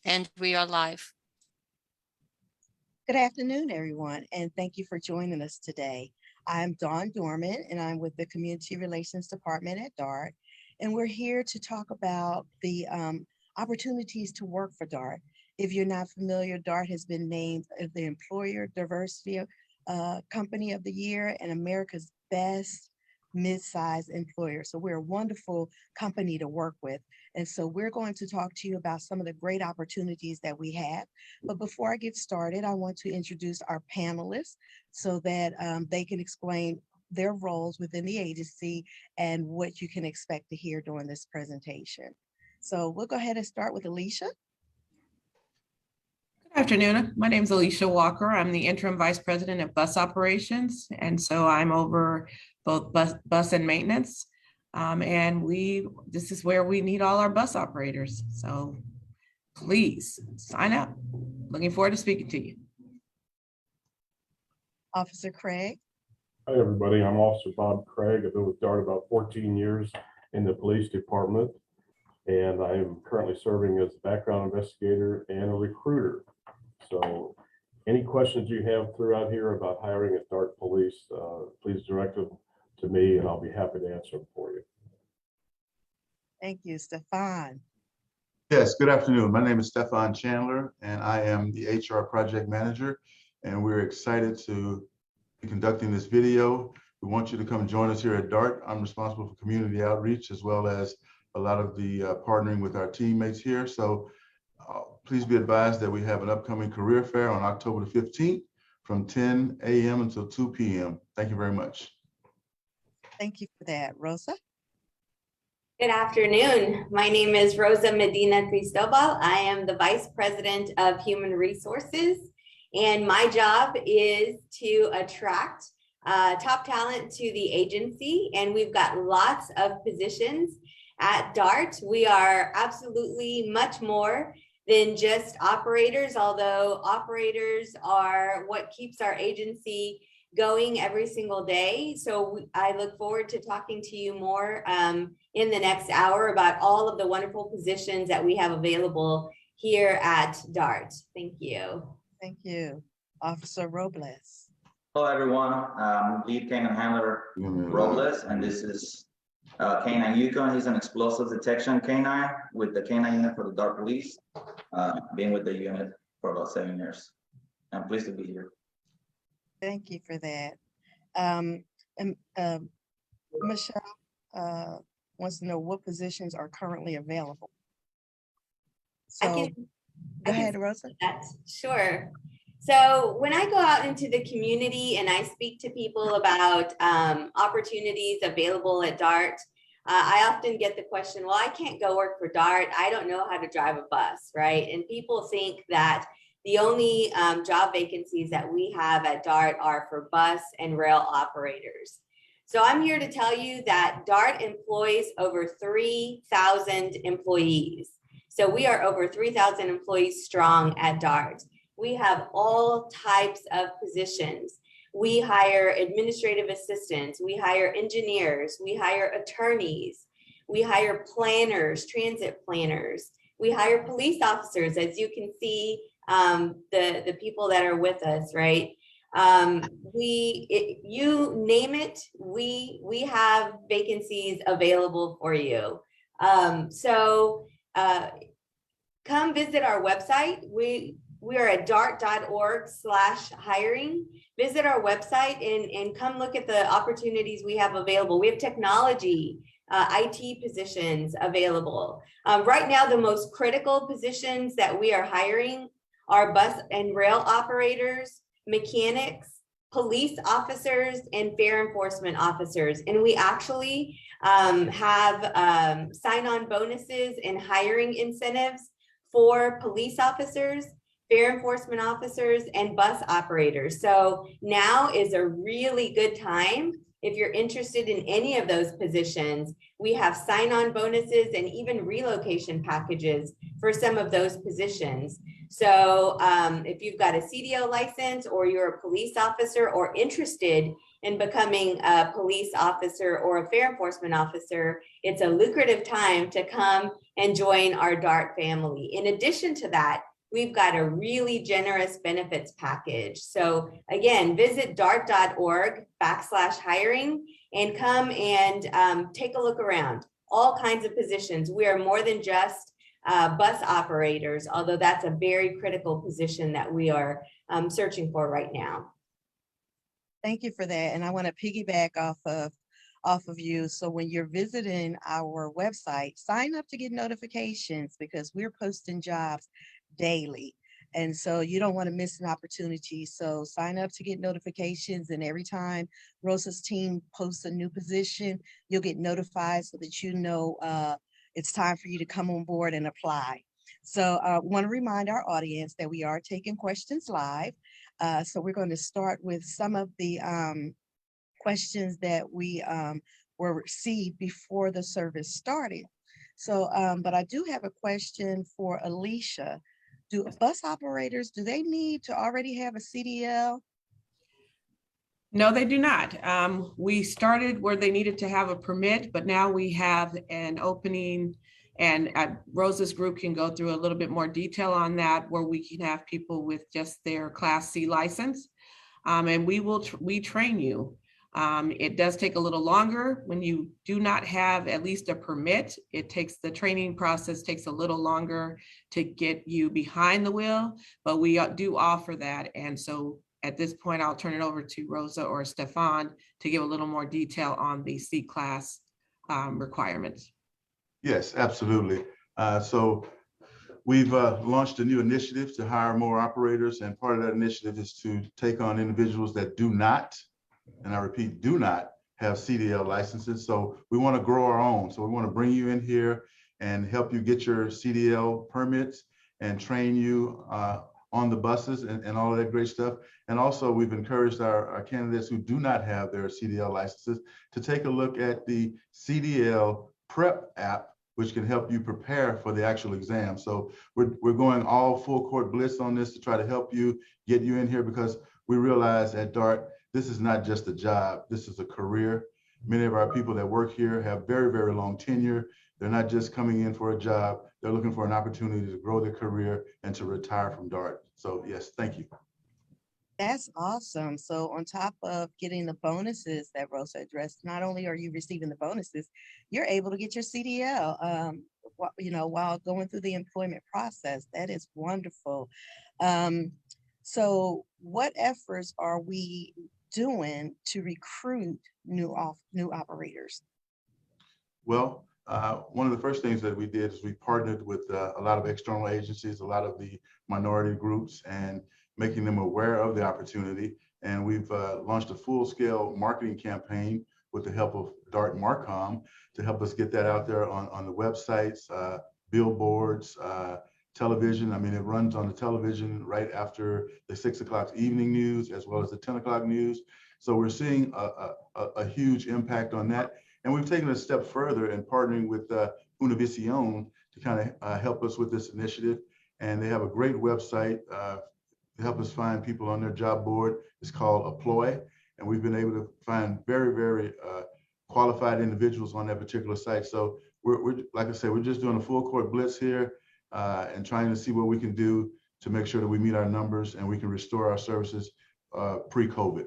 And we are live. Good afternoon, everyone, and thank you for joining us today. I'm Dorman, and I'm with the Community Relations Department at DART, and we're here to talk about the opportunities to work for DART. If you're not familiar, DART has been named the Employer Diversity Company of the Year and America's Best Mid-sized employer. So we're a wonderful company to work with. And so we're going to talk to you about some of the great opportunities that we have. But before I get started, I want to introduce our panelists so that they can explain their roles within the agency and what you can expect to hear during this presentation. So we'll go ahead and start with Alicia. Good afternoon. My name is Alicia Walker. I'm the interim vice president of bus operations. And so I'm over both bus and maintenance. This is where we need all our bus operators. So please sign up. Looking forward to speaking to you. Officer Craig. Hi, everybody. I'm Officer Bob Craig. I've been with DART about 14 years in the police department, and I am currently serving as a background investigator and a recruiter. So any questions you have throughout here about hiring at DART Police, please direct them to me, and I'll be happy to answer them for you. Thank you. Stefon. Yes, good afternoon. My name is Stefon Chandler, and I am the HR project manager, and we're excited to be conducting this video. We want you to come join us here at DART. I'm responsible for community outreach as well as a lot of the partnering with our teammates here. So please be advised that we have an upcoming career fair on October the 15th from 10 a.m. until 2 p.m. Thank you very much. Thank you for that. Rosa? Good afternoon. My name is Rosa Medina-Cristobal. I am the Vice President of Human Resources, and my job is to attract top talent to the agency, and we've got lots of positions at DART. We are absolutely much more than just operators, although operators are what keeps our agency going every single day. So I look forward to talking to you more in the next hour about all of the wonderful positions that we have available here at DART. Thank you. Thank you. Officer Robles. Hello, everyone. Lead Canine Handler Robles, and this is Canine Yukon. He's an explosives detection canine with the canine unit for the DART Police. Been with the unit for about 7 years. I'm pleased to be here. Thank you for that. Michelle wants to know what positions are currently available. So go ahead, Rosa. Sure. So when I go out into the community and I speak to people about opportunities available at DART, I often get the question, well, I can't go work for DART. I don't know how to drive a bus, right? And people think that the only job vacancies that we have at DART are for bus and rail operators. So I'm here to tell you that DART employs over 3,000 employees. So we are over 3,000 employees strong at DART. We have all types of positions. We hire administrative assistants, we hire engineers, we hire attorneys, we hire planners, transit planners, we hire police officers, as you can see, the people that are with us, right? You name it, we have vacancies available for you. Come visit our website. We are at dart.org/hiring. Visit our website and come look at the opportunities we have available. We have technology, IT positions available. Right now, the most critical positions that we are hiring are bus and rail operators, mechanics, police officers, and fare enforcement officers. And we actually have sign-on bonuses and hiring incentives for police officers, fare enforcement officers, and bus operators. So now is a really good time. If you're interested in any of those positions, we have sign-on bonuses and even relocation packages for some of those positions. So if you've got a CDL license or you're a police officer or interested in becoming a police officer or a fair enforcement officer, it's a lucrative time to come and join our DART family. In addition to that, we've got a really generous benefits package. So again, visit dart.org/hiring and come and take a look around. All kinds of positions. We are more than just bus operators, although that's a very critical position that we are searching for right now. Thank you for that. And I want to piggyback off of you. So when you're visiting our website, sign up to get notifications because we're posting jobs daily. And so you don't want to miss an opportunity. So sign up to get notifications. And every time Rosa's team posts a new position, you'll get notified so that you know it's time for you to come on board and apply. So I want to remind our audience that we are taking questions live. So we're going to start with some of the questions that we were received before the service started. So, but I do have a question for Alicia. Do bus operators, do they need to already have a CDL? No, they do not. We started where they needed to have a permit, but now we have an opening, and Rosa's group can go through a little bit more detail on that, where we can have people with just their Class C license, and we train you. It does take a little longer when you do not have at least a permit. The training process takes a little longer to get you behind the wheel, but we do offer that. And so at this point, I'll turn it over to Rosa or Stefon to give a little more detail on the C-class requirements. Yes, absolutely. So we've launched a new initiative to hire more operators, and part of that initiative is to take on individuals that do not, and I repeat, do not have CDL licenses. So we want to grow our own. So we want to bring you in here and help you get your CDL permits and train you on the buses and all of that great stuff. And also we've encouraged our candidates who do not have their CDL licenses to take a look at the CDL Prep app, which can help you prepare for the actual exam. So we're going all full court blitz on this to try to help you, get you in here, because we realize at DART, this is not just a job, this is a career. Many of our people that work here have very, very long tenure. They're not just coming in for a job, they're looking for an opportunity to grow their career and to retire from DART. So yes, thank you. That's awesome. So on top of getting the bonuses that Rosa addressed, not only are you receiving the bonuses, you're able to get your CDL, while going through the employment process. That is wonderful. So what efforts are we doing to recruit new operators? Well, one of the first things that we did is we partnered with a lot of external agencies, a lot of the minority groups, and making them aware of the opportunity. And we've launched a full-scale marketing campaign with the help of DART Marcom to help us get that out there on the websites, billboards, television. I mean, it runs on the television right after the 6 o'clock evening news, as well as the 10 o'clock news. So we're seeing a huge impact on that. And we've taken a step further in partnering with Univision to kind of help us with this initiative. And they have a great website to help us find people on their job board. It's called Apploy. And we've been able to find very, very qualified individuals on that particular site. So we're like I said, we're just doing a full court blitz here and trying to see what we can do to make sure that we meet our numbers and we can restore our services pre-COVID.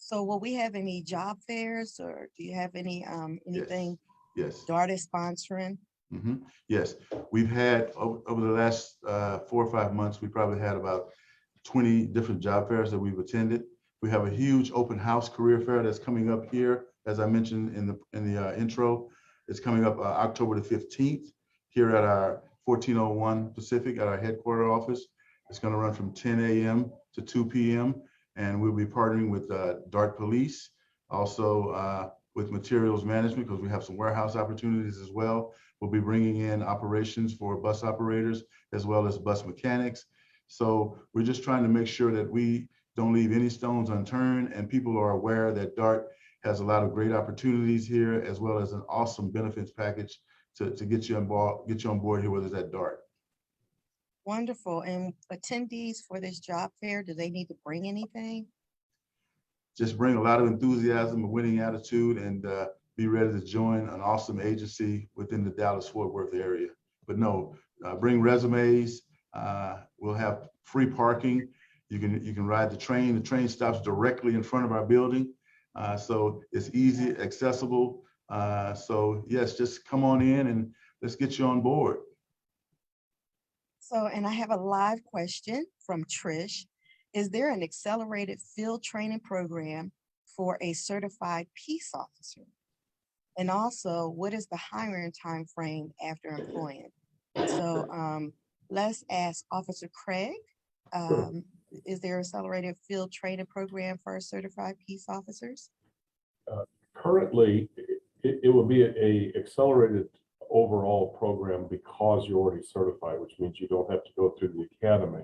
So will we have any job fairs, or do you have any anything Yes. DART is sponsoring? Mm-hmm. Yes, we've had over the last 4 or 5 months, we probably had about 20 different job fairs that we've attended. We have a huge open house career fair that's coming up here, as I mentioned in the intro. It's coming up October the 15th here at our 1401 Pacific at our headquarter office. It's going to run from 10 a.m. to 2 p.m. and we'll be partnering with DART Police, also with materials management, because we have some warehouse opportunities as well. We'll be bringing in operations for bus operators as well as bus mechanics. So we're just trying to make sure that we don't leave any stones unturned, and people are aware that DART has a lot of great opportunities here, as well as an awesome benefits package to get you on board here, whether it's at DART. Wonderful. And attendees for this job fair, do they need to bring anything? Just bring a lot of enthusiasm, a winning attitude, and be ready to join an awesome agency within the Dallas-Fort Worth area. But no, bring resumes. We'll have free parking. You can ride the train. The train stops directly in front of our building. So it's easy, accessible. So yes, just come on in and let's get you on board. So, and I have a live question from Trish. Is there an accelerated field training program for a certified peace officer? And also, what is the hiring time frame after employment? So let's ask Officer Craig. Is there an accelerated field training program for certified peace officers? Currently, it will be a accelerated overall program because you're already certified, which means you don't have to go through the academy.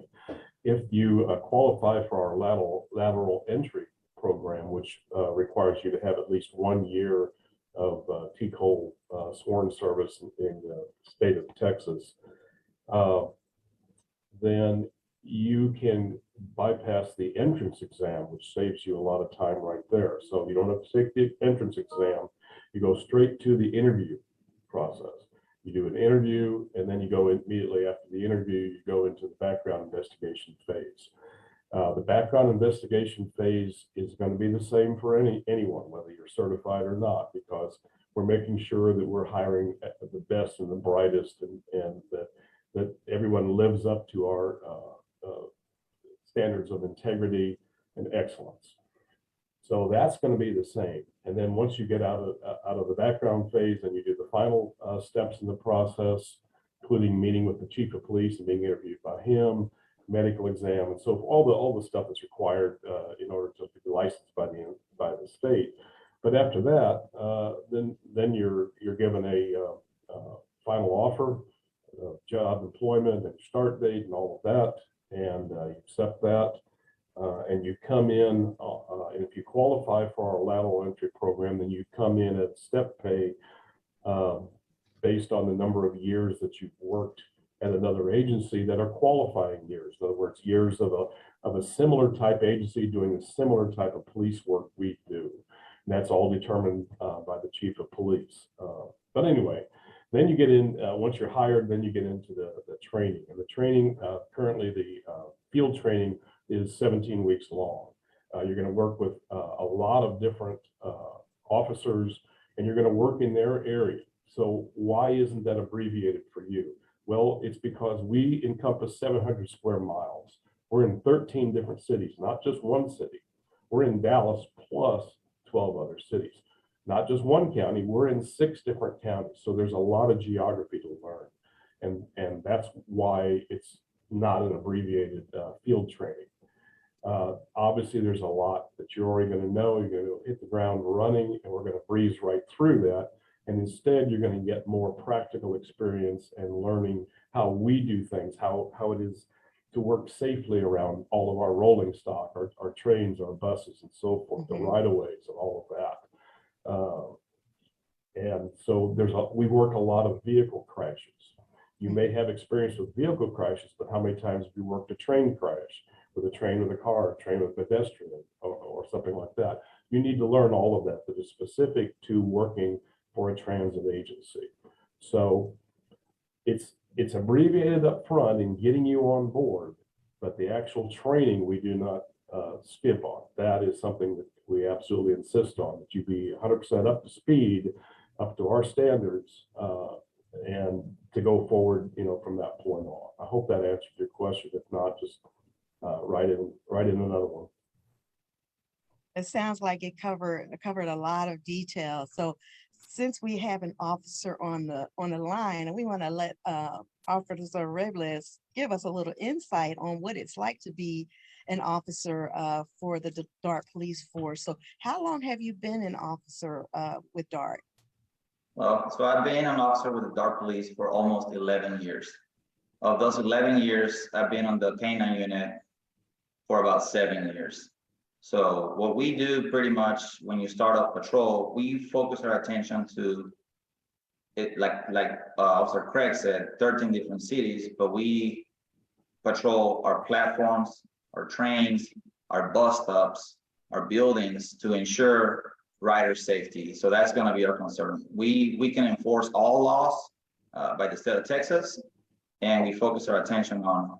If you qualify for our lateral entry program, which requires you to have at least 1 year of TCOL sworn service in the state of Texas, then you can bypass the entrance exam, which saves you a lot of time right there. So you don't have to take the entrance exam. You go straight to the interview process. You do an interview, and then you go immediately after the interview, you go into the background investigation phase. The background investigation phase is going to be the same for anyone, whether you're certified or not, because we're making sure that we're hiring the best and the brightest, and that everyone lives up to our standards of integrity and excellence. So that's going to be the same. And then once you get out of the background phase, and you do the final steps in the process, including meeting with the chief of police and being interviewed by him, medical exam, and so all the stuff that's required in order to be licensed by the state. But after that, then you're given a final offer, job, employment, and start date, and all of that, and you accept that. And you come in, and if you qualify for our lateral entry program, then you come in at step pay based on the number of years that you've worked at another agency that are qualifying years. In other words, years of a similar type agency doing a similar type of police work we do. And that's all determined by the chief of police. But anyway, then you get in, once you're hired, then you get into the training. And the training, currently the field training is 17 weeks long. You're going to work with a lot of different officers, and you're going to work in their area. So why isn't that abbreviated for you? Well, it's because we encompass 700 square miles. We're in 13 different cities, not just one city. We're in Dallas plus 12 other cities. Not just one county, we're in 6 different counties. So there's a lot of geography to learn. And that's why it's not an abbreviated field training. Obviously, there's a lot that you're already going to know. You're going to hit the ground running, and we're going to breeze right through that. And instead, you're going to get more practical experience and learning how we do things, how it is to work safely around all of our rolling stock, our trains, our buses, and so forth, the right-of-ways, and all of that. And so we work a lot of vehicle crashes. You may have experience with vehicle crashes, but how many times have you worked a train crash, with a train with a car, a train with a pedestrian, or something like that? You need to learn all of that is specific to working for a transit agency. So it's abbreviated up front in getting you on board, but the actual training we do not skip on. That is something that we absolutely insist on, that you be 100% up to speed, up to our standards, and to go forward, from that point on. I hope that answered your question. If not, just write in another one. It sounds like it covered a lot of detail. So since we have an officer on the line, and we want to let Officer Robles give us a little insight on what it's like to be an officer for the DART Police Force. So how long have you been an officer with DART? Well, so I've been an officer with the DART Police for almost 11 years. Of those 11 years, I've been on the K9 unit for about 7 years. So what we do pretty much when you start off patrol, we focus our attention to it, like Officer Craig said, 13 different cities, but we patrol our platforms, our trains, our bus stops, our buildings to ensure rider safety. So that's going to be our concern. We can enforce all laws by the state of Texas, and we focus our attention on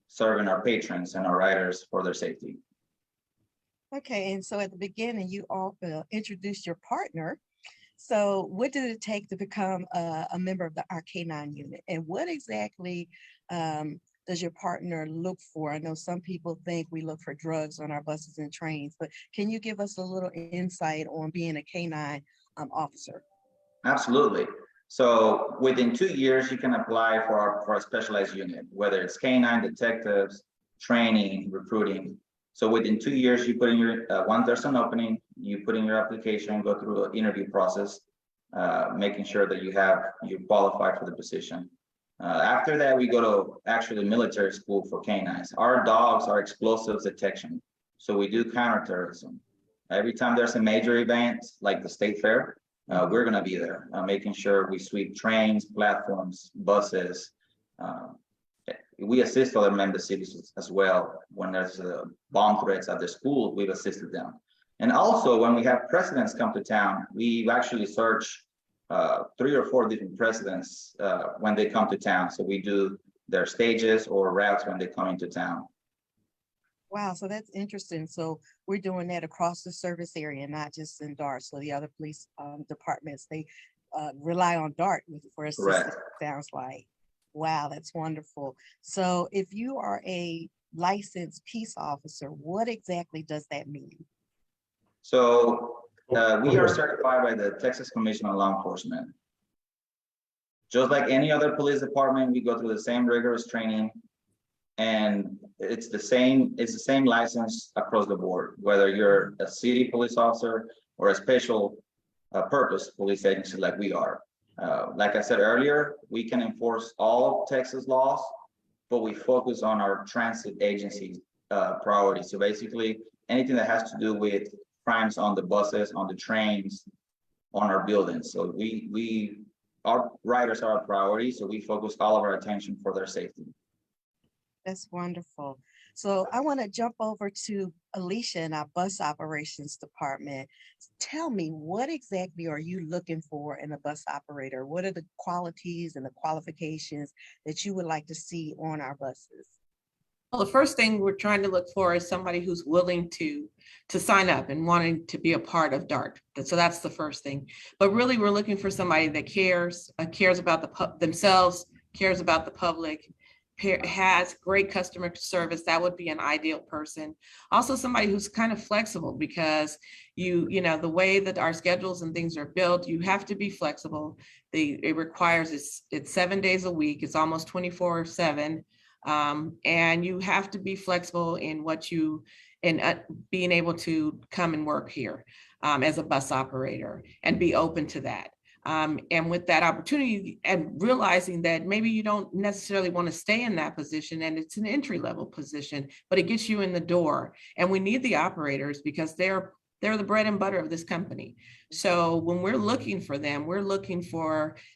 serving our patrons and our riders for their safety. Okay, and so at the beginning, you all introduced your partner. So what did it take to become a member of our K-9 unit? And what exactly does your partner look for? I know some people think we look for drugs on our buses and trains, but can you give us a little insight on being a K-9 officer? Absolutely. So within 2 years, you can apply for a specialized unit, whether it's K-9 detectives, training, recruiting. So within 2 years, you put in your, once there's an opening, you put in your application, go through the interview process, making sure that you qualify for the position. After that, we go to actually military school for K-9s. Our dogs are explosives detection. So we do counterterrorism. Every time there's a major event like the state fair, we're going to be there, making sure we sweep trains, platforms, buses. We assist other member cities as well. When there's bomb threats at the school, we've assisted them. And also when we have presidents come to town, we actually search 3 or 4 different presidents when they come to town. So we do their stages or routes when they come into town. Wow, so that's interesting. So we're doing that across the service area, not just in DART. So the other police departments, they rely on DART for assistance, sounds like. Wow, that's wonderful. So if you are a licensed peace officer, what exactly does that mean? So we are certified by the Texas Commission on Law Enforcement. Just like any other police department, we go through the same rigorous training, and it's the same license across the board, whether you're a city police officer or a special purpose police agency like we are. Like I said earlier, we can enforce all of Texas laws, but we focus on our transit agency priorities. So basically anything that has to do with crimes on the buses, on the trains, on our buildings. So our riders are our priority, so we focus all of our attention for their safety. That's wonderful. So I want to jump over to Alicia in our bus operations department. Tell me, what exactly are you looking for in a bus operator? What are the qualities and the qualifications that you would like to see on our buses? Well, the first thing we're trying to look for is somebody who's willing to sign up and wanting to be a part of DART. So that's the first thing. But really, we're looking for somebody that cares about themselves, cares about the public, has great customer service. That would be an ideal person. Also somebody who's kind of flexible, because you know the way that our schedules and things are built, you have to be flexible. It requires it's 7 days a week. It's almost 24/7. And you have to be flexible in being able to come and work here as a bus operator and be open to that. And with that opportunity and realizing that maybe you don't necessarily want to stay in that position and it's an entry-level position, but it gets you in the door. And we need the operators because they're the bread and butter of this company. So when we're looking for them,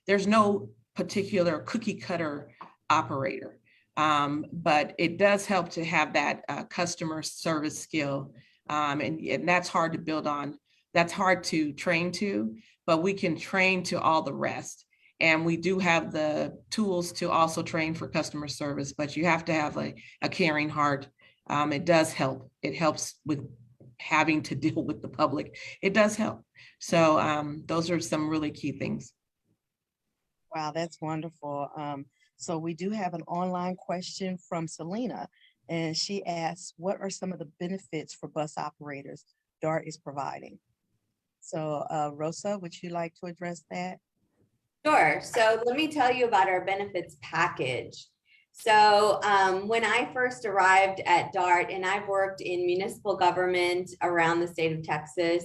there's no particular cookie cutter operator. But it does help to have that customer service skill. And that's hard to build on. That's hard to train to, but we can train to all the rest. And we do have the tools to also train for customer service, but you have to have a caring heart. It does help. It helps with having to deal with the public. It does help. So those are some really key things. Wow, that's wonderful. So we do have an online question from Selena, and she asks, what are some of the benefits for bus operators DART is providing? So Rosa, would you like to address that? Sure. So let me tell you about our benefits package. So when I first arrived at DART, and I've worked in municipal government around the state of Texas,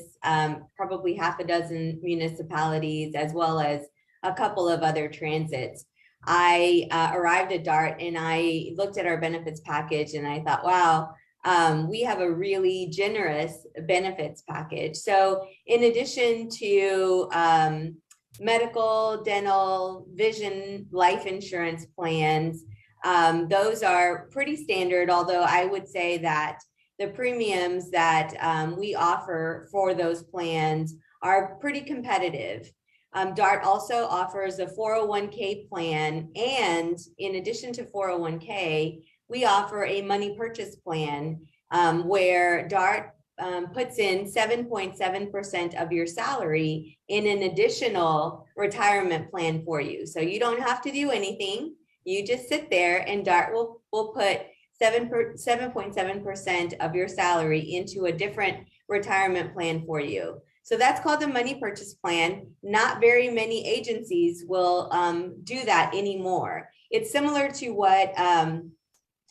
probably half a dozen municipalities, as well as a couple of other transits. I arrived at DART and I looked at our benefits package and I thought, wow, we have a really generous benefits package. So in addition to medical, dental, vision, life insurance plans, Those are pretty standard, although I would say that the premiums that we offer for those plans are pretty competitive. DART also offers a 401k plan, and in addition to 401k, we offer a money purchase plan where DART puts in 7.7% of your salary in an additional retirement plan for you. So you don't have to do anything. You just sit there and DART will put 7.7% of your salary into a different retirement plan for you. So that's called the money purchase plan. Not very many agencies will do that anymore. It's similar to what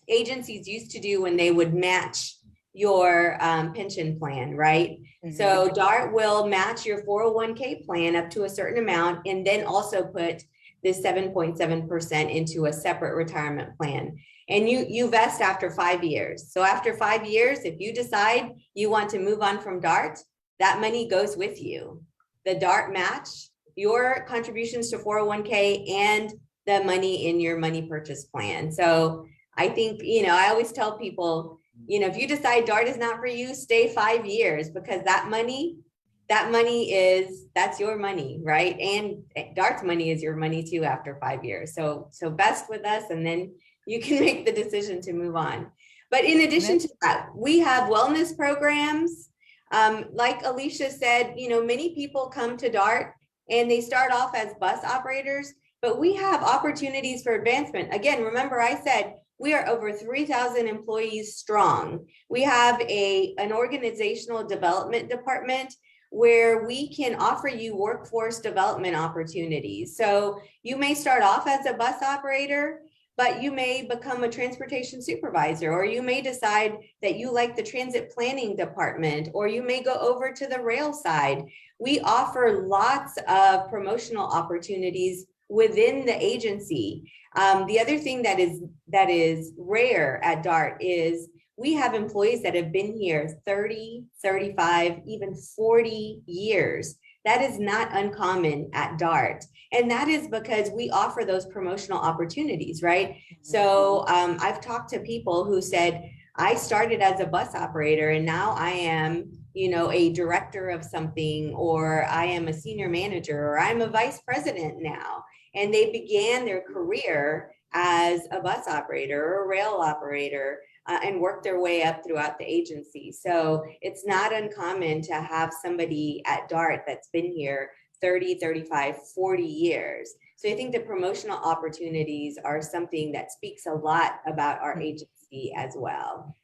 agencies used to do when they would match your pension plan, right? Mhm. So DART will match your 401k plan up to a certain amount and then also put this 7.7% into a separate retirement plan. And you vest after 5 years. So after 5 years, if you decide you want to move on from DART, that money goes with you. The DART match, your contributions to 401k, and the money in your money purchase plan. So I think, I always tell people, if you decide DART is not for you, stay 5 years, because that money that's your money, right? And DART's money is your money too after 5 years. So vest with us, and then you can make the decision to move on. But in addition to that, we have wellness programs. Like Alicia said, many people come to DART and they start off as bus operators, but we have opportunities for advancement. Again, remember I said we are over 3,000 employees strong. We have an organizational development department where we can offer you workforce development opportunities. So you may start off as a bus operator, but you may become a transportation supervisor, or you may decide that you like the transit planning department, or you may go over to the rail side. We offer lots of promotional opportunities within the agency. The other thing that is rare at DART is we have employees that have been here 30, 35, even 40 years. That is not uncommon at DART. And that is because we offer those promotional opportunities, right? So I've talked to people who said, I started as a bus operator and now I am, a director of something, or I am a senior manager, or I'm a vice president now. And they began their career as a bus operator or a rail operator and worked their way up throughout the agency. So it's not uncommon to have somebody at DART that's been here 30, 35, 40 years. So I think the promotional opportunities are something that speaks a lot about our agency as well.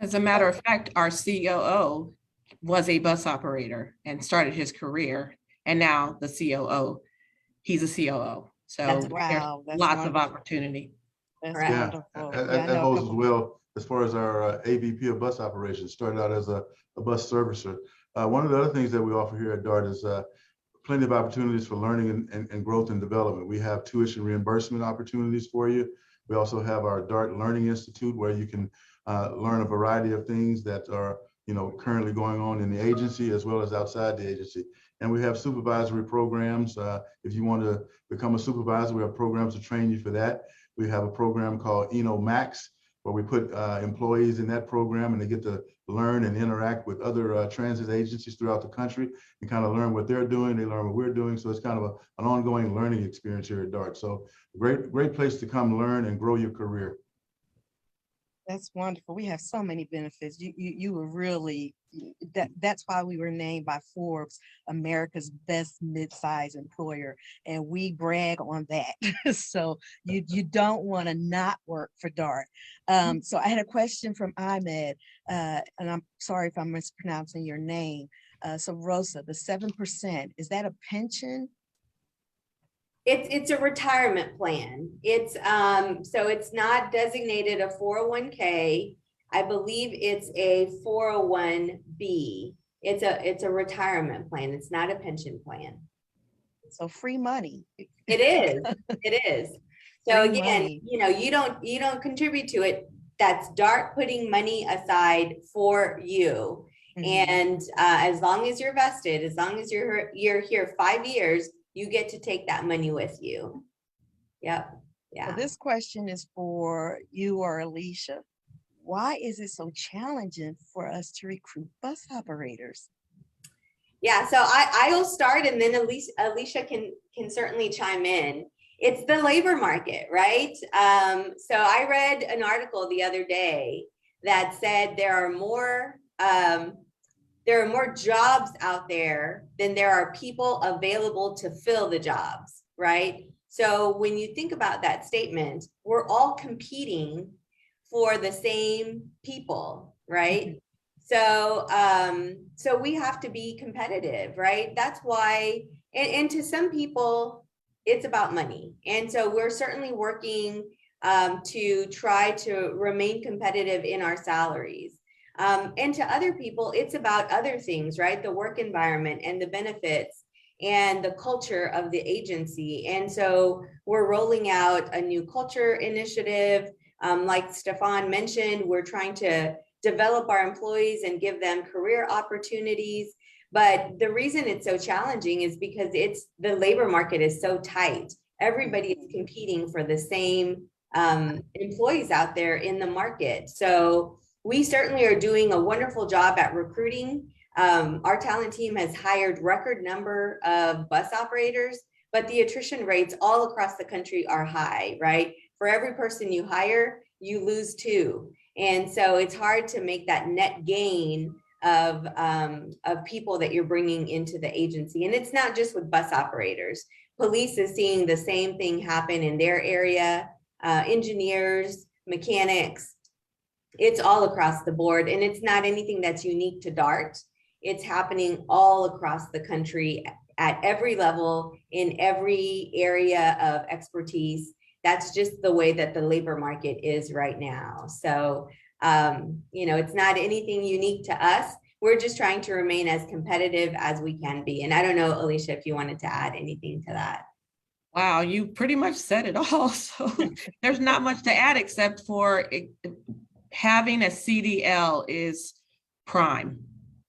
As a matter of fact, our COO was a bus operator and started his career, and now the COO, he's a COO. So That's there's That's lots wonderful. of opportunity. That's Correct. Yeah, wonderful. Yeah, I that know a holds as couple- well as far as our AVP of bus operations, started out as a bus servicer. One of the other things that we offer here at DART is plenty of opportunities for learning and growth and development. We have tuition reimbursement opportunities for you. We also have our DART Learning Institute, where you can learn a variety of things that are currently going on in the agency as well as outside the agency. And we have supervisory programs. If you want to become a supervisor, we have programs to train you for that. We have a program called Max, where we put employees in that program and they get to learn and interact with other transit agencies throughout the country and kind of learn what they're doing. They learn what we're doing. So it's kind of an ongoing learning experience here at DART. So great place to come learn and grow your career. That's wonderful. We have so many benefits. You were really, that's why we were named by Forbes America's best mid-size employer, and we brag on that. So you don't want to not work for DART. So I had a question from Ahmed, and I'm sorry if I'm mispronouncing your name. So Rosa, the 7%, is that a pension? It's a retirement plan. It's so it's not designated a 401k. I believe it's a 401b. It's a retirement plan. It's not a pension plan. So free money. It is. It is. So Free again, money. you don't contribute to it. That's DART putting money aside for you. Mhm. And as long as you're vested, as long as you're here 5 years, you get to take that money with you. Yep. Yeah. This question is for you or Alicia. Why is it so challenging for us to recruit bus operators? Yeah, so I will start and then Alicia can certainly chime in. It's the labor market, right? So I read an article the other day that said there are more jobs out there than there are people available to fill the jobs, right? So when you think about that statement, we're all competing for the same people, right? So, so we have to be competitive, right? That's why, and to some people, it's about money. And so we're certainly working to try to remain competitive in our salaries. And to other people, it's about other things, right? The work environment and the benefits and the culture of the agency. And so we're rolling out a new culture initiative. Like Stefon mentioned, we're trying to develop our employees and give them career opportunities. But the reason it's so challenging is because the labor market is so tight. Everybody is competing for the same employees out there in the market. So we certainly are doing a wonderful job at recruiting. Our talent team has hired record number of bus operators, but the attrition rates all across the country are high, right? For every person you hire, you lose two. And so it's hard to make that net gain of people that you're bringing into the agency. And it's not just with bus operators. Police is seeing the same thing happen in their area, engineers, mechanics. It's all across the board, and it's not anything that's unique to DART. It's happening all across the country at every level, in every area of expertise. That's just the way that the labor market is right now. So, it's not anything unique to us. We're just trying to remain as competitive as we can be. And I don't know, Alicia, if you wanted to add anything to that. Wow, you pretty much said it all. So there's not much to add except for having a CDL is prime.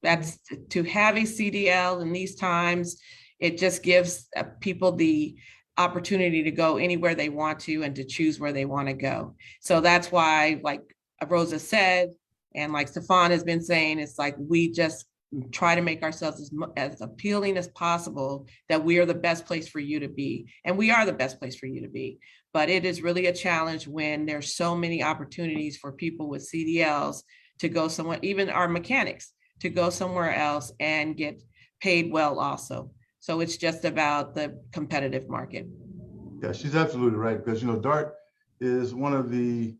That's to have a CDL in these times. It just gives people the opportunity to go anywhere they want to and to choose where they want to go. So that's why, like Rosa said, and like Stefon has been saying, it's like we just try to make ourselves as appealing as possible, that we are the best place for you to be. And we are the best place for you to be. But it is really a challenge when there's so many opportunities for people with CDLs to go somewhere, even our mechanics, to go somewhere else and get paid well also. So it's just about the competitive market. Yeah, she's absolutely right, because DART is one of the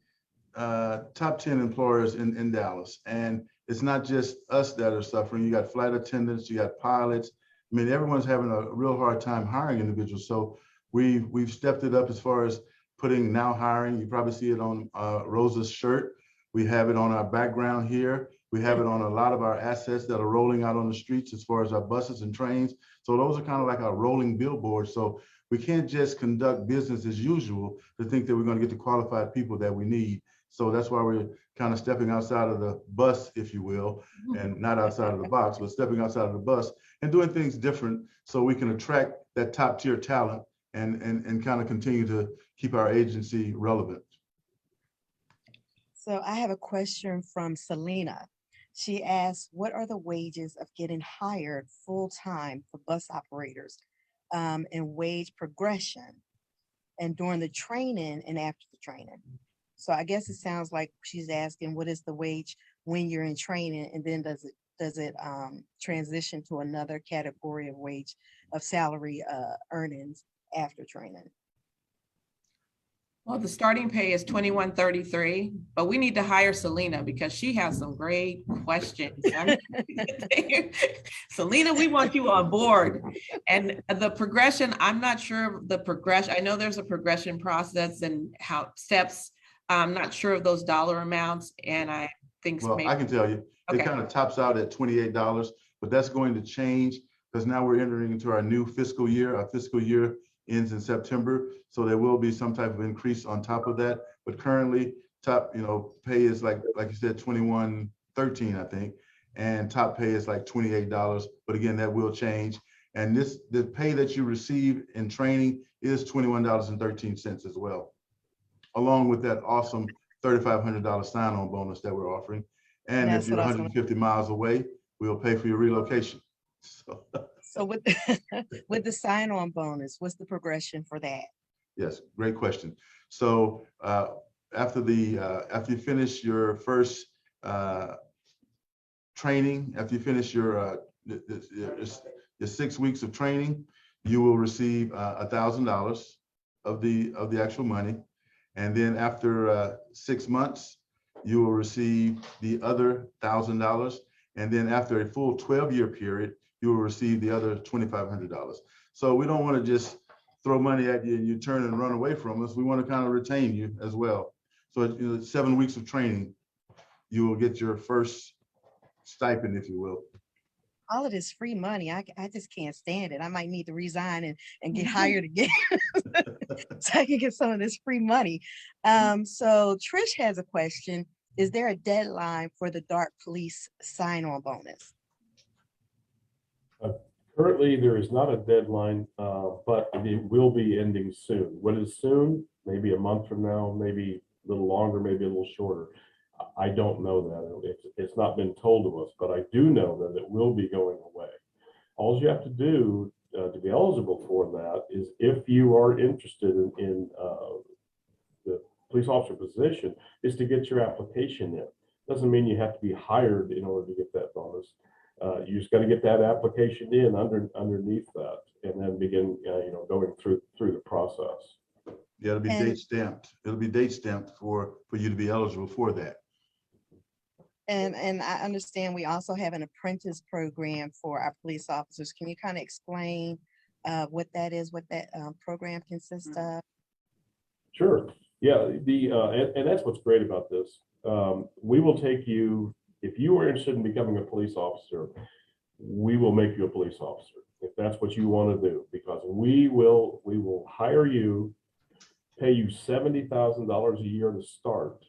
top 10 employers in Dallas, and it's not just us that are suffering. You got flight attendants, you got pilots. I mean, everyone's having a real hard time hiring individuals. So we've stepped it up as far as putting now hiring. You probably see it on Rosa's shirt. We have it on our background here. We have it on a lot of our assets that are rolling out on the streets as far as our buses and trains. So those are kind of like our rolling billboards. So we can't just conduct business as usual to think that we're going to get the qualified people that we need. So that's why we're kind of stepping outside of the bus, if you will, and not outside of the box, but stepping outside of the bus and doing things different so we can attract that top tier talent and kind of continue to keep our agency relevant. So I have a question from Selena. She asks, what are the wages of getting hired full-time for bus operators, and wage progression, and during the training and after the training? So I guess it sounds like she's asking, what is the wage when you're in training, and then does it transition to another category of wage of salary earnings after training? Well, the starting pay is $21.33, but we need to hire Selena because she has some great questions. Selena, we want you on board. And the progression, I'm not sure of the progression. I know there's a progression process and how steps. I'm not sure of those dollar amounts. And I think well, I can tell you, it kind of tops out at $28, but that's going to change because now we're entering into our new fiscal year. Our fiscal year ends in September. So there will be some type of increase on top of that. But currently top, pay is like you said, $21.13, I think. And top pay is like $28. But again, that will change. And the pay that you receive in training is $21.13 as well. along with that awesome $3,500 sign-on bonus that we're offering. And if That's you're what I was 150 miles away, we'll pay for your relocation. So with, with the sign-on bonus, what's the progression for that? Yes, great question. So after you finish your first training, after you finish your 6 weeks of training, you will receive $1,000 of the actual money. And then after 6 months, you will receive the other $1,000. And then after a full 12-year period, you will receive the other $2,500. So we don't want to just throw money at you and you turn and run away from us. We want to kind of retain you as well. So 7 weeks of training, you will get your first stipend, if you will. All of this free money, I just can't stand it. I might need to resign and get hired again so I can get some of this free money. So Trish has a question. Is there a deadline for the Dart Police sign-on bonus? Currently, there is not a deadline, but it will be ending soon. What is soon? Maybe a month from now, maybe a little longer, maybe a little shorter. I don't know that. It's not been told to us, but I do know that it will be going away. All you have to do to be eligible for that is, if you are interested in the police officer position, is to get your application in. Doesn't mean you have to be hired in order to get that bonus. You just got to get that application in underneath that, and then begin, going through the process. Yeah, it'll be date stamped. It'll be date stamped for you to be eligible for that. And I understand we also have an apprentice program for our police officers. Can you kind of explain what that is, what that program consists of? Sure. Yeah. And that's what's great about this. We will take you, if you are interested in becoming a police officer, we will make you a police officer if that's what you want to do, because we will hire you, pay you $70,000 a year to start,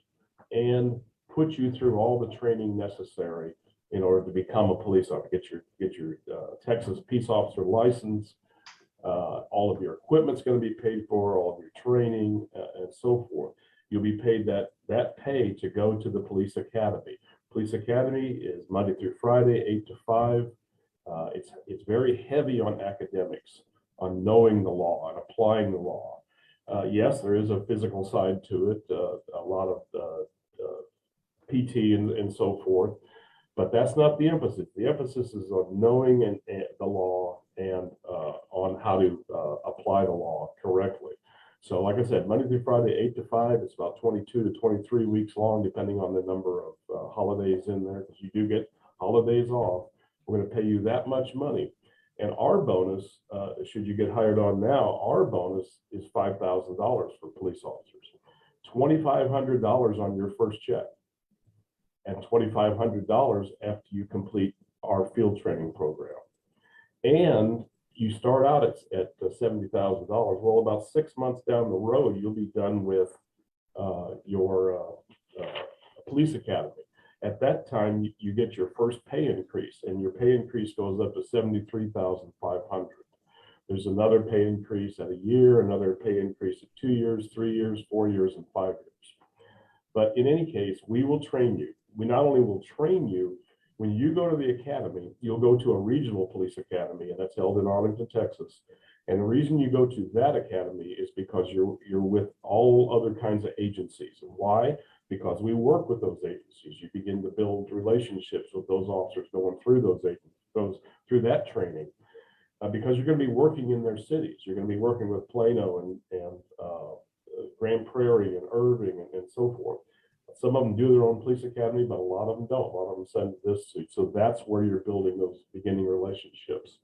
and put you through all the training necessary in order to become a police officer. Get your Texas peace officer license. All of your equipment's going to be paid for, all of your training, and so forth. You'll be paid that pay to go to the police academy. Police academy is Monday through Friday, 8 to 5. It's very heavy on academics, on knowing the law and applying the law. Yes, there is a physical side to it, a lot of PT and so forth, but that's not the emphasis. The emphasis is on knowing and the law, and on how to apply the law correctly. So like I said, Monday through Friday, 8 to 5, it's about 22 to 23 weeks long, depending on the number of holidays in there, because you do get holidays off. We're going to pay you that much money. And our bonus, should you get hired on now, our bonus is $5,000 for police officers, $2,500 on your first check, and $2,500 after you complete our field training program. And you start out at $70,000. Well, about 6 months down the road, you'll be done with your police academy. At that time, you get your first pay increase, and your pay increase goes up to $73,500. There's another pay increase at a year, another pay increase at 2 years, 3 years, 4 years, and 5 years. But in any case, we will train you. We not only will train you, when you go to the academy, you'll go to a regional police academy, and that's held in Arlington, Texas. And the reason you go to that academy is because you're with all other kinds of agencies. And why? Because we work with those agencies. You begin to build relationships with those officers going through those agencies, through that training, because you're going to be working in their cities. You're going to be working with Plano and Grand Prairie and Irving and so forth. Some of them do their own police academy, but a lot of them don't. A lot of them send this suit. So that's where you're building those beginning relationships.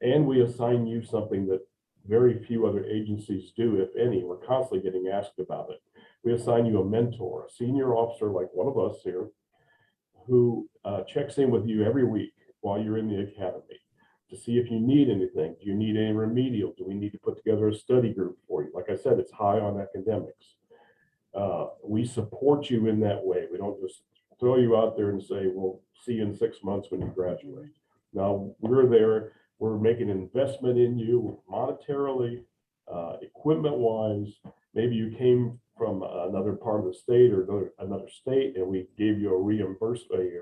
And we assign you something that very few other agencies do, if any. We're constantly getting asked about it. We assign you a mentor, a senior officer like one of us here, who checks in with you every week while you're in the academy to see if you need anything. Do you need any remedial? Do we need to put together a study group for you? Like I said, it's high on academics. We support you in that way. We don't just throw you out there and say, we'll see you in 6 months when you graduate. Now, we're there. We're making an investment in you monetarily, equipment-wise. Maybe you came from another part of the state or another state, and we gave you a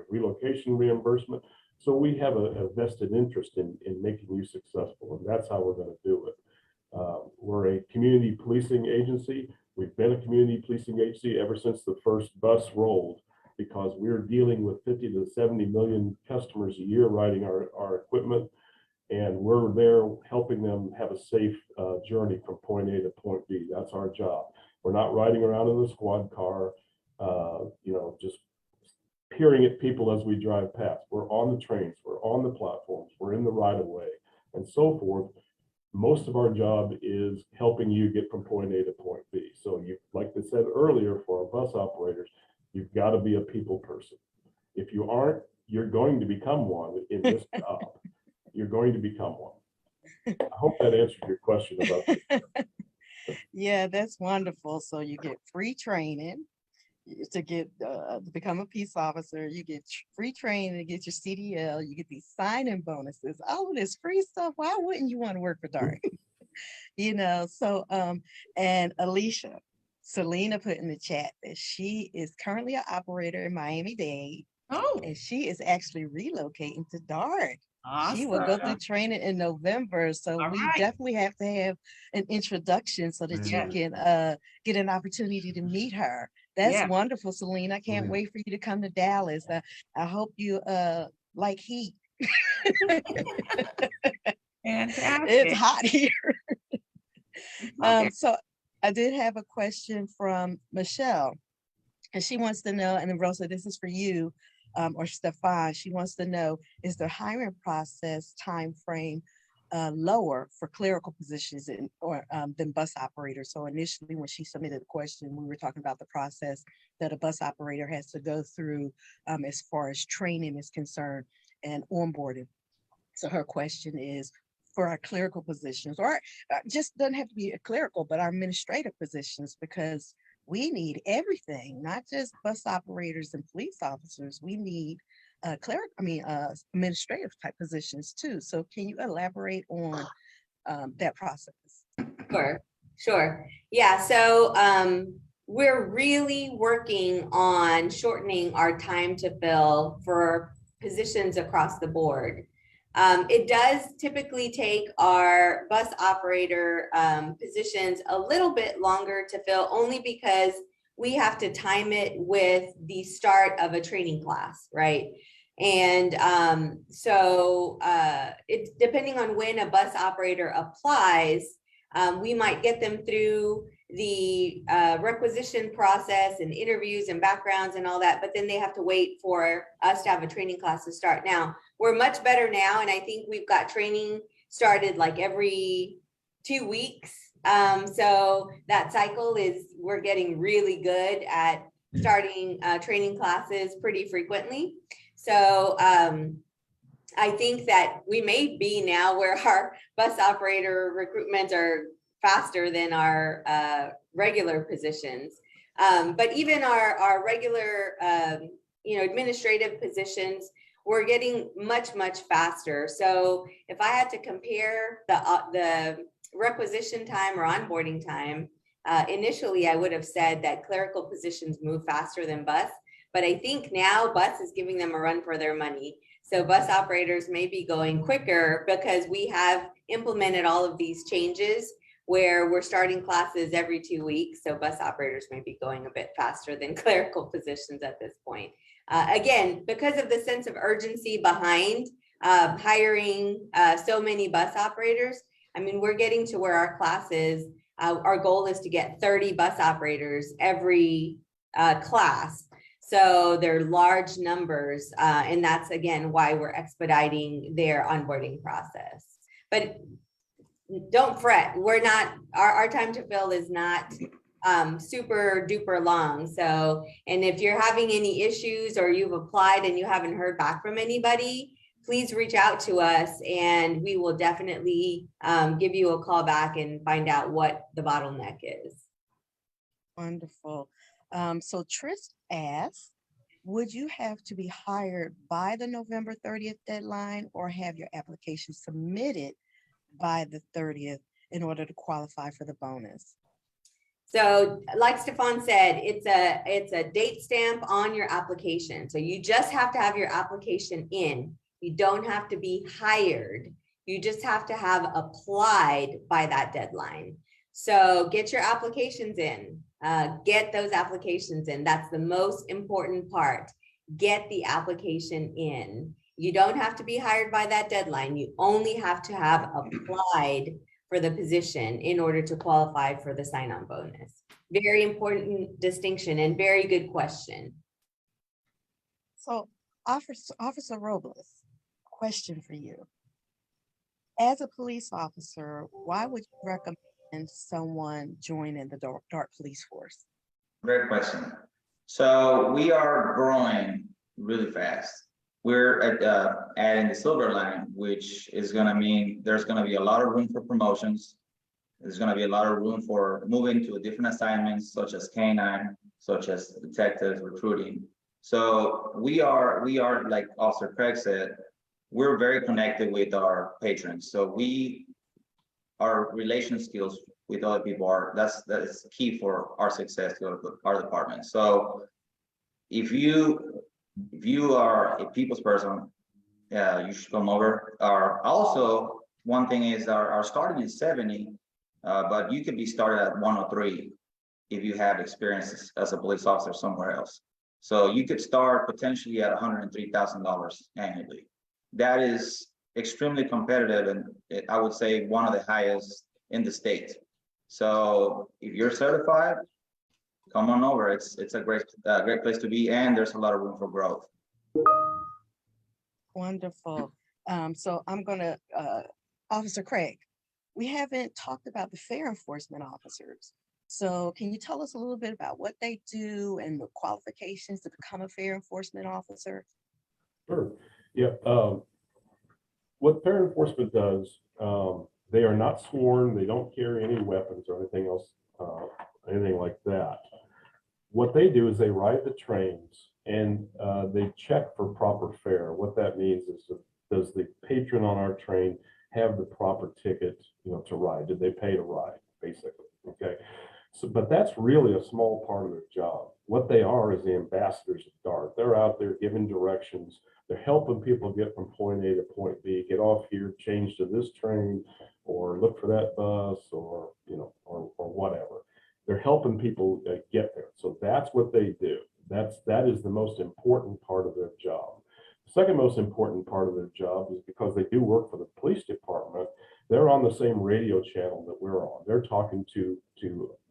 relocation reimbursement. So we have a vested interest in making you successful, and that's how we're going to do it. We're a community policing agency. We've been a community policing agency ever since the first bus rolled, because we're dealing with 50 to 70 million customers a year riding our equipment. And we're there helping them have a safe journey from point A to point B. That's our job. We're not riding around in the squad car, just peering at people as we drive past. We're on the trains, we're on the platforms, we're in the right of way, and so forth. Most of our job is helping you get from point A to point B. So you, like I said earlier, for our bus operators, you've got to be a people person. If you aren't, you're going to become one in this job. You're going to become one. I hope that answered your question about this. Yeah, that's wonderful. So you get free training to become a peace officer. You get free training to get your CDL. You get these sign-in bonuses. All of this free stuff. Why wouldn't you want to work for DART? So and Alicia, Selena put in the chat that she is currently an operator in Miami-Dade. Oh, And she is actually relocating to DART. She will awesome. go through training in November. So All we right. definitely have to have an introduction so that you Yeah. can get an opportunity to meet her. That's Yeah. wonderful, Selena. I can't Yeah. wait for you to come to Dallas. I hope you like heat. Fantastic. It's hot here. Okay. So I did have a question from Michelle, and she wants to know, and then Rosa, this is for you, or Stefon. She wants to know, is the hiring process time frame lower for clerical positions than bus operators? So initially, when she submitted the question, we were talking about the process that a bus operator has to go through as far as training is concerned and onboarding. So her question is, for our clerical positions, or just doesn't have to be a clerical, but our administrative positions, because we need everything, not just bus operators and police officers. We need administrative type positions too. So can you elaborate on that process? Sure. Yeah, so we're really working on shortening our time to fill for positions across the board. It does typically take our bus operator positions a little bit longer to fill, only because we have to time it with the start of a training class, right? And so it's depending on when a bus operator applies, we might get them through the requisition process and interviews and backgrounds and all that, but then they have to wait for us to have a training class to start. Now, we're much better now, and I think we've got training started like every 2 weeks. So that cycle we're getting really good at starting training classes pretty frequently. So I think that we may be now where our bus operator recruitments are faster than our regular positions. But even our regular, administrative positions, we're getting much, much faster. So if I had to compare the requisition time or onboarding time, initially I would have said that clerical positions move faster than bus, but I think now bus is giving them a run for their money. So bus operators may be going quicker because we have implemented all of these changes where we're starting classes every 2 weeks. So bus operators may be going a bit faster than clerical positions at this point. Again, because of the sense of urgency behind hiring so many bus operators, I mean, we're getting to where our classes, our goal is to get 30 bus operators every class. So they're large numbers, and that's, again, why we're expediting their onboarding process. But don't fret, we're not, our time to fill is not super duper long. So, and if you're having any issues or you've applied and you haven't heard back from anybody, please reach out to us and we will definitely give you a call back and find out what the bottleneck is. Wonderful. So Trish asks, would you have to be hired by the November 30th deadline or have your application submitted by the 30th in order to qualify for the bonus? So like Stefon said, it's a date stamp on your application. So you just have to have your application in. You don't have to be hired. You just have to have applied by that deadline. So get your applications in, get those applications in. That's the most important part. Get the application in. You don't have to be hired by that deadline. You only have to have applied for the position in order to qualify for the sign-on bonus. Very important distinction and very good question. So Officer Robles, question for you. As a police officer, why would you recommend someone joining the Dart Police Force? Great question. So we are growing really fast. We're at adding the silver line, which is going to mean there's going to be a lot of room for promotions. There's going to be a lot of room for moving to different assignments, such as canine, such as detectives, recruiting. So we are like Officer Craig said, we're very connected with our patrons. So our relation skills with other people that's key for our success to our department. So if you are a people's person, you should come over. Also, one thing is our starting is 70, but you could be started at 103 if you have experience as a police officer somewhere else. So you could start potentially at $103,000 annually. That is extremely competitive, and I would say one of the highest in the state. So if you're certified, come on over. It's a great place to be, and there's a lot of room for growth. Wonderful. So I'm gonna, Officer Craig, we haven't talked about the fair enforcement officers. So can you tell us a little bit about what they do and the qualifications to become a fair enforcement officer? Sure. Yeah. What fair enforcement does, they are not sworn. They don't carry any weapons or anything else, anything like that. What they do is they ride the trains and they check for proper fare. What that means is, does the patron on our train have the proper ticket, to ride? Did they pay to ride, basically? Okay. So, but that's really a small part of their job. What they are is the ambassadors of DART. They're out there giving directions. They're helping people get from point A to point B, get off here, change to this train, or look for that bus, or whatever. They're helping people get there. So that's what they do. That is the most important part of their job. The second most important part of their job is because they do work for the police department. They're on the same radio channel that we're on. They're talking to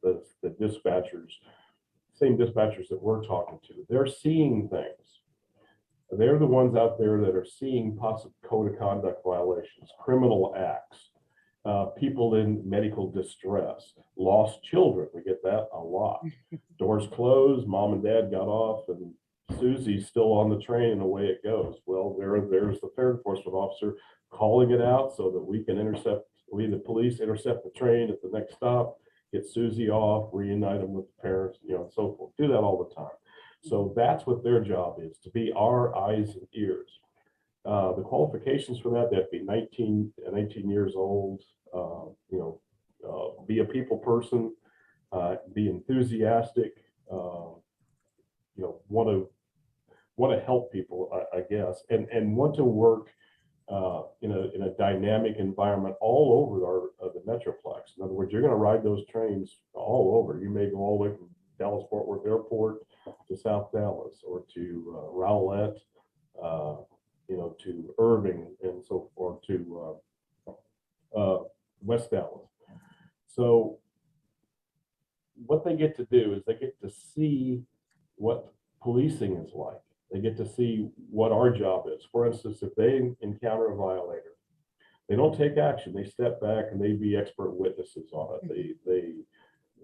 the dispatchers, same dispatchers that we're talking to. They're seeing things. They're the ones out there that are seeing possible code of conduct violations, criminal acts, people in medical distress, lost children. We get that a lot. Doors closed, mom and dad got off, and Susie's still on the train, and away it goes. Well, there's the fair enforcement officer calling it out so that we can the police intercept the train at the next stop, get Susie off, reunite them with the parents, and so forth. Do that all the time. So that's what their job is, to be our eyes and ears. The qualifications for that, they have to be 19 years old, be a people person, be enthusiastic, want to help people, I guess, and want to work in a dynamic environment all over the Metroplex. In other words, you're going to ride those trains all over. You may go all the way from Dallas-Fort Worth Airport to South Dallas, or to Rowlett, to Irving, and so forth, to West Dallas. So what they get to do is they get to see what policing is like. They get to see what our job is. For instance, if they encounter a violator, they don't take action. They step back and they be expert witnesses on it. They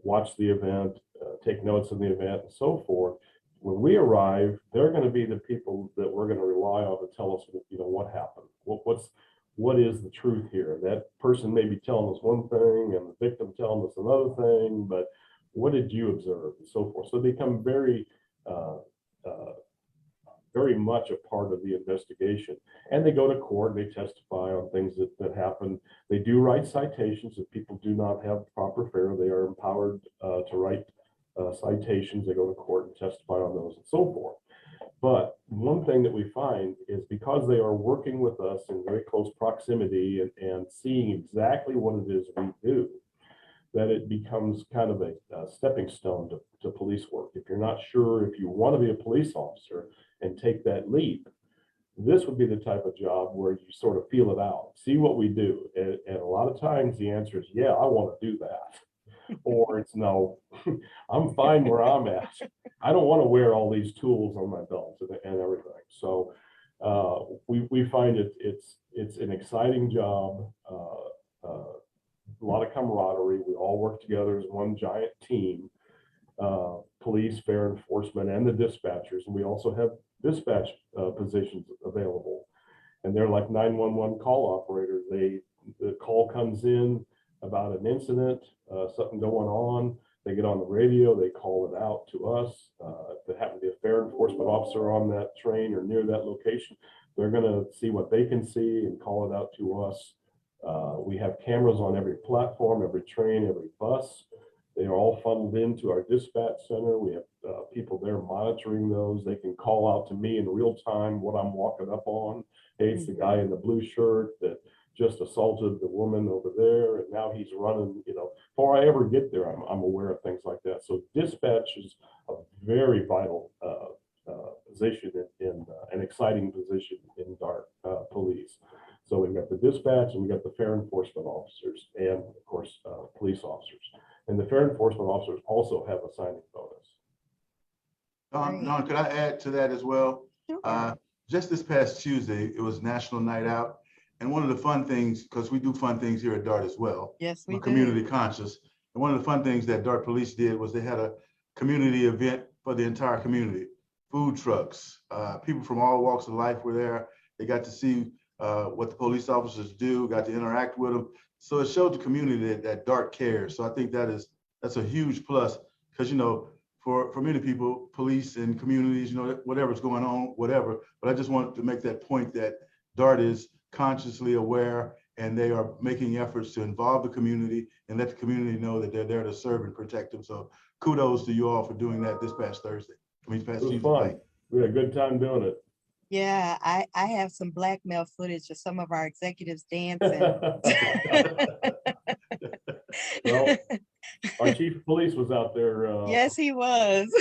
watch the event, take notes of the event, and so forth. When we arrive, they're going to be the people that we're going to rely on to tell us, what happened. What is the truth here? That person may be telling us one thing and the victim telling us another thing, but what did you observe, and so forth. So they become very very much a part of the investigation. And they go to court, they testify on things that happen. They do write citations. If people do not have proper fare, they are empowered to write citations. They go to court and testify on those and so forth. But one thing that we find is because they are working with us in very close proximity and seeing exactly what it is we do, that it becomes kind of a stepping stone to police work. If you're not sure if you want to be a police officer and take that leap, this would be the type of job where you sort of feel it out, see what we do. And a lot of times the answer is, yeah, I want to do that. Or it's no, I'm fine where I'm at. I don't want to wear all these tools on my belt and everything. So we find it's an exciting job, a lot of camaraderie. We all work together as one giant team, police, fare enforcement, and the dispatchers. And we also have dispatch positions available. And they're like 911 call operators. The call comes in about an incident, something going on. They get on the radio, they call it out to us. If there happens to be a fare enforcement officer on that train or near that location, they're going to see what they can see and call it out to us. We have cameras on every platform, every train, every bus. They are all funneled into our dispatch center. We have people there monitoring those. They can call out to me in real time what I'm walking up on. Hey, it's the guy in the blue shirt that just assaulted the woman over there, and now he's running. Before I ever get there, I'm aware of things like that. So dispatch is a very vital position in an exciting position in DART police. So we've got the dispatch and we've got the fare enforcement officers and of course police officers. And the fare enforcement officers also have a signing bonus. Don, could I add to that as well? Sure. Just this past Tuesday, it was National Night Out. And one of the fun things, because we do fun things here at DART as well. Yes, we we're do. Community conscious. And one of the fun things that DART Police did was they had a community event for the entire community. Food trucks, people from all walks of life were there. They got to see what the police officers do, got to interact with them. So it showed the community that DART cares. So I think that's a huge plus because, for many people, police and communities, whatever's going on, whatever. But I just wanted to make that point that DART is consciously aware and they are making efforts to involve the community and let the community know that they're there to serve and protect them. So kudos to you all for doing that this past Thursday. It was fun. We had a good time doing it. Yeah, I have some blackmail footage of some of our executives dancing. Well, our chief of police was out there. Yes, he was.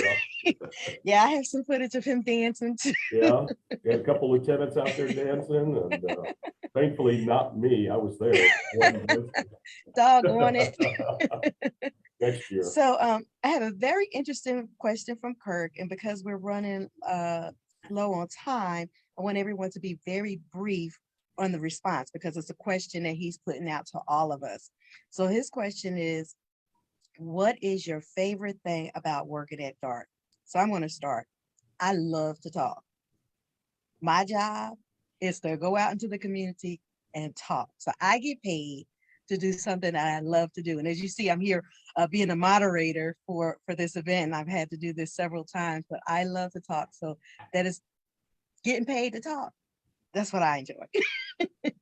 Yeah, I have some footage of him dancing too. Yeah, we had a couple lieutenants out there dancing, and thankfully not me. I was there. Doggone it. Next year. So I have a very interesting question from Kirk, and because we're running low on time, I want everyone to be very brief on the response because it's a question that he's putting out to all of us. So his question is, what is your favorite thing about working at DART? So I'm going to start. I love to talk. My job is to go out into the community and talk. So I get paid to do something that I love to do. And as you see, I'm here being a moderator for this event. I've had to do this several times, but I love to talk. So that is getting paid to talk. That's what I enjoy.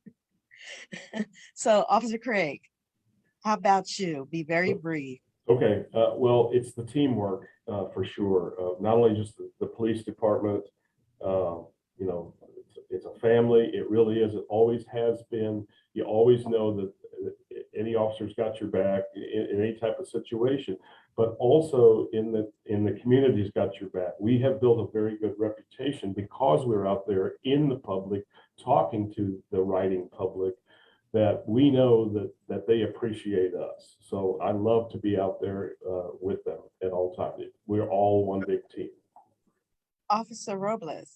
So Officer Craig, how about you? Be very brief. Okay, well, it's the teamwork for sure. Not only just the police department, it's a family. It really is. It always has been. You always know that any officer's got your back in any type of situation, but also in the community's got your back. We have built a very good reputation because we're out there in the public, talking to the writing public, that we know that they appreciate us. So I love to be out there with them at all times. We're all one big team. Officer Robles.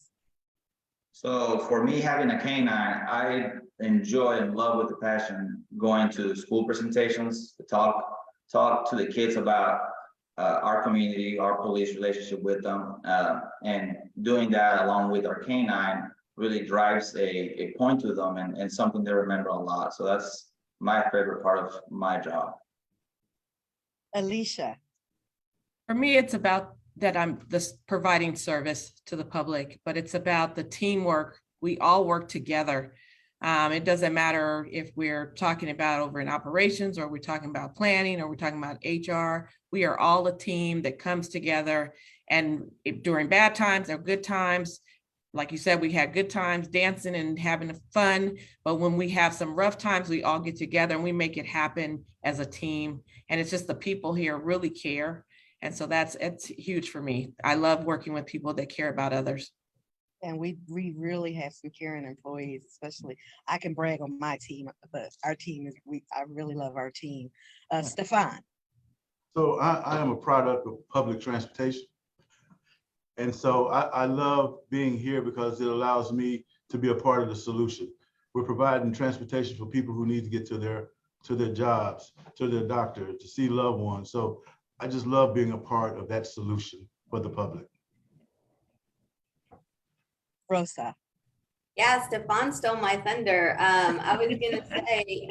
So for me, having a canine, I enjoy and love with a passion going to school presentations to talk to the kids about our community, our police relationship with them, and doing that along with our canine really drives a point to them and something they remember a lot. So that's my favorite part of my job. Alicia. For me, it's about that I'm this providing service to the public, but it's about the teamwork. We all work together. It doesn't matter if we're talking about over in operations, or we're talking about planning, or we're talking about HR. We are all a team that comes together, and during bad times or good times, like you said, we had good times dancing and having fun, but when we have some rough times, we all get together and we make it happen as a team. And it's just the people here really care. And so it's huge for me. I love working with people that care about others. And we really have some caring employees, especially. I can brag on my team, but our team is, I really love our team. Stefon. So I am a product of public transportation. And so I love being here because it allows me to be a part of the solution. We're providing transportation for people who need to get to their jobs, to their doctor, to see loved ones. So I just love being a part of that solution for the public. Rosa. Yeah, Stefon stole my thunder. I was gonna say,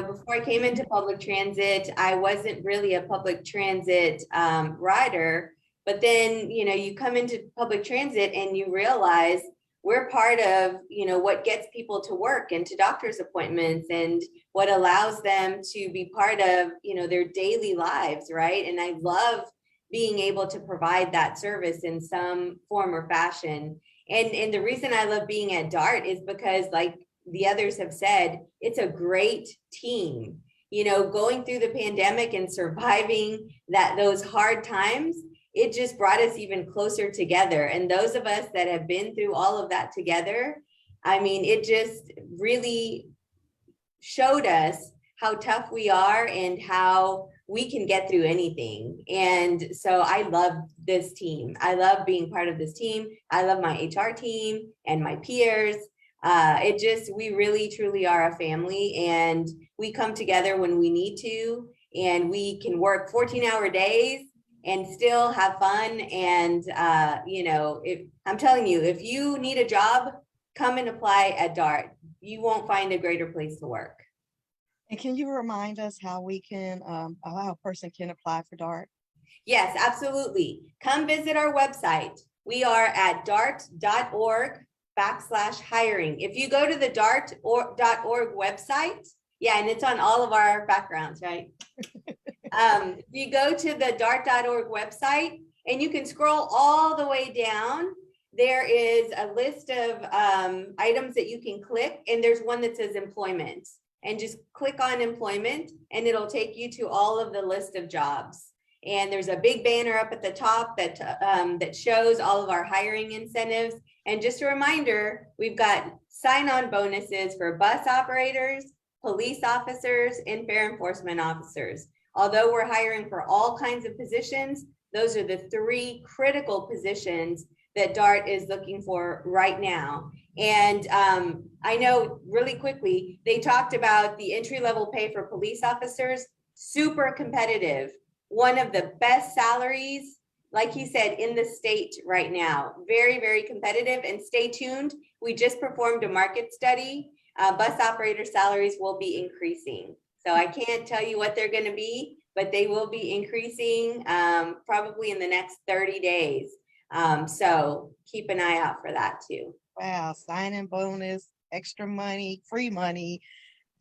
before I came into public transit, I wasn't really a public transit rider. But then, you come into public transit and you realize we're part of, what gets people to work and to doctor's appointments, and what allows them to be part of, their daily lives, right? And I love being able to provide that service in some form or fashion. And the reason I love being at DART is because, like the others have said, it's a great team. Going through the pandemic and surviving those hard times, it just brought us even closer together. And those of us that have been through all of that together, I mean, it just really showed us how tough we are and how we can get through anything. And so I love this team. I love being part of this team. I love my HR team and my peers. We really truly are a family, and we come together when we need to, and we can work 14-hour days and still have fun. And, I'm telling you, if you need a job, come and apply at DART. You won't find a greater place to work. And can you remind us how we can, how a person can apply for DART? Yes, absolutely. Come visit our website. We are at dart.org/hiring. If you go to the dart.org website, yeah, and it's on all of our backgrounds, right? You go to the dart.org website and you can scroll all the way down. There is a list of items that you can click, and there's one that says employment. And just click on employment and it'll take you to all of the list of jobs. And there's a big banner up at the top that shows all of our hiring incentives. And just a reminder, we've got sign-on bonuses for bus operators, police officers, and fair enforcement officers. Although we're hiring for all kinds of positions, those are the 3 critical positions that DART is looking for right now. And I know really quickly, they talked about the entry-level pay for police officers, super competitive. One of the best salaries, like he said, in the state right now. Very, very competitive, and stay tuned. We just performed a market study. Bus operator salaries will be increasing. So I can't tell you what they're gonna be, but they will be increasing probably in the next 30 days. So keep an eye out for that too. Wow, sign-in bonus, extra money, free money,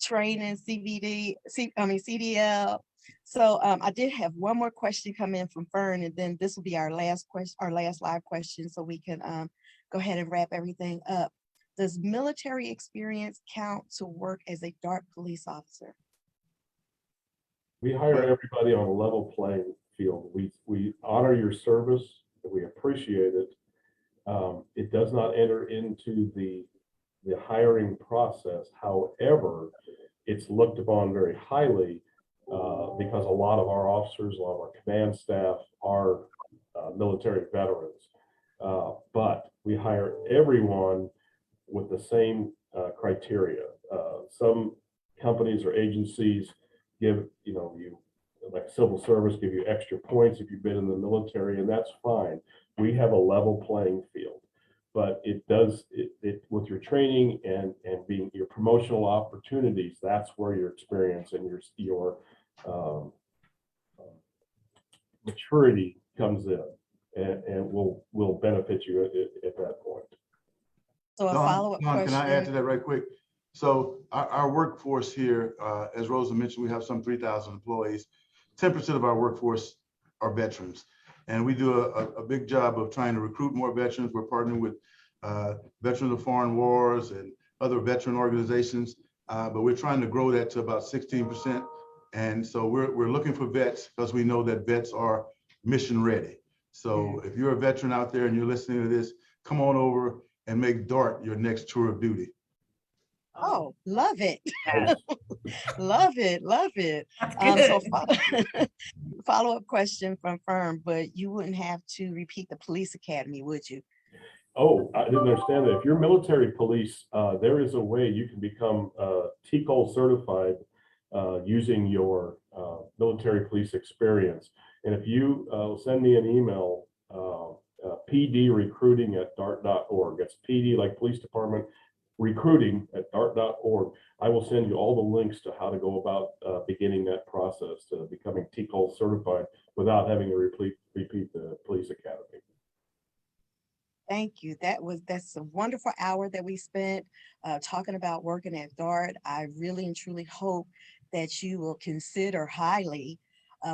training, CDL. So I did have one more question come in from Fern, and then this will be our last question, our last live question, so we can go ahead and wrap everything up. Does military experience count to work as a DART police officer? We hire everybody on a level playing field. We honor your service, we appreciate it. It does not enter into the hiring process. However, it's looked upon very highly because a lot of our officers, a lot of our command staff are military veterans. But we hire everyone with the same criteria. Some companies or agencies give, you like civil service, give you extra points if you've been in the military, and that's fine. We have a level playing field, but it does it with your training and being your promotional opportunities. That's where your experience and your maturity comes in and will benefit you at that point. So a Don, follow-up Don, can I add to question. that right quick? So our workforce here, as Rosa mentioned, we have some 3,000 employees. 10% of our workforce are veterans. And we do a big job of trying to recruit more veterans. We're partnering with Veterans of Foreign Wars and other veteran organizations, but we're trying to grow that to about 16%. And so we're looking for vets because we know that vets are mission ready. So if you're a veteran out there and you're listening to this, come on over and make DART your next tour of duty. Oh, love it. Yes, Love it. Love it. that's So good. follow-up question from Firm, but you wouldn't have to repeat the police academy, would you? Oh, I didn't understand that. If you're military police, there is a way you can become TCOL certified using your military police experience. And if you send me an email, pdrecruiting@dart.org, that's PD like police department, recruiting@dart.org. I will send you all the links to how to go about beginning that process to becoming TCOL certified without having to repeat the police academy. Thank you. That's a wonderful hour that we spent talking about working at DART. I really and truly hope that you will consider highly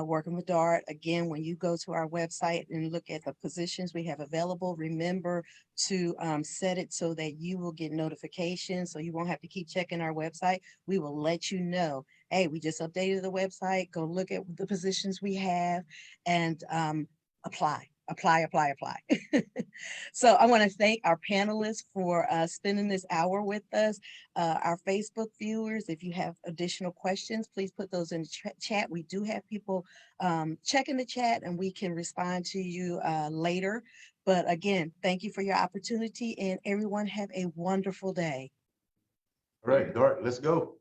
working with DART. Again, when you go to our website and look at the positions we have available, remember to set it so that you will get notifications, so you won't have to keep checking our website. We will let you know, hey, we just updated the website. Go look at the positions we have and apply. So I want to thank our panelists for spending this hour with us. Our Facebook viewers, if you have additional questions, please put those in the chat. We do have people checking the chat and we can respond to you later. But again, thank you for your opportunity and everyone have a wonderful day. All right, DART, let's go.